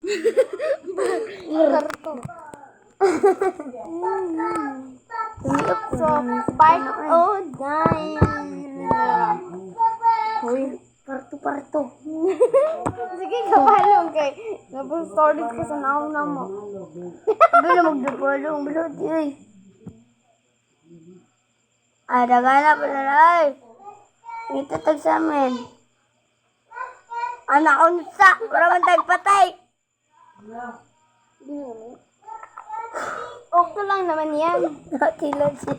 Karto. So, part o dahil. Uy, parto. Sige, kapalong kay. Napag-started ka sa nauna mo. Bila magdapalong, bilod yun. Dagana pala na ay. Itatag sa amin. Anak unsa, para man tagpatay. Okay lang naman yan. Nakilad siya.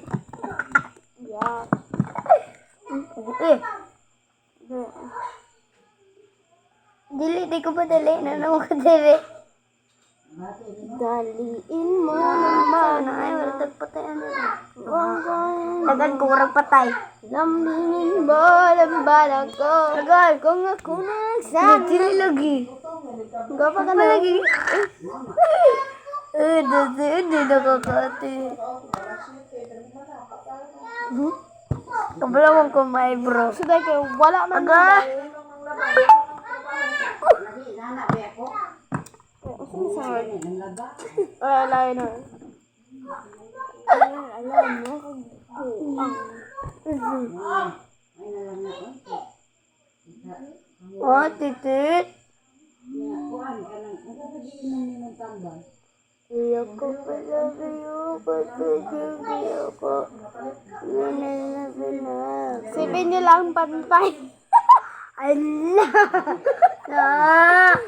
Yeah. Di ko pa dali. Nanong ko dali. Daliin mo naman. Ay, wala tagpatay. Hanggang Tagan ko, warang patay. lambingin mo ang balak ko. Tagal. Kung ako nagsabi. Dili lagi. Gapa ka Ano na. lagi? Hindi nakakati. Kabala mong kumay, bro. Suday kayo, wala man. Aga! Alay na. Alam mo. Oh, titit. Iyak ko pala sa'yo kasi hindi ako nananapinap. Sipin niyo lang pantay. Allah!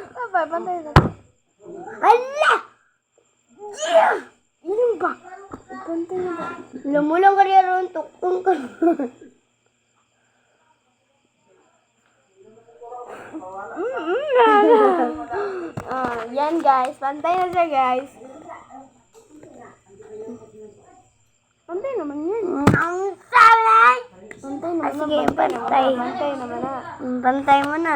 Apa, pantay na. Allah! Yeah! Ilang ba? Pantay na ba? Lumulang ka rin ron, tuktong ka ron. Yan guys. Pantay na siya guys. Pantay naman yan. Ang salay! Pantay naman. Sige, pantay. Pantay naman na. Pantay mo na.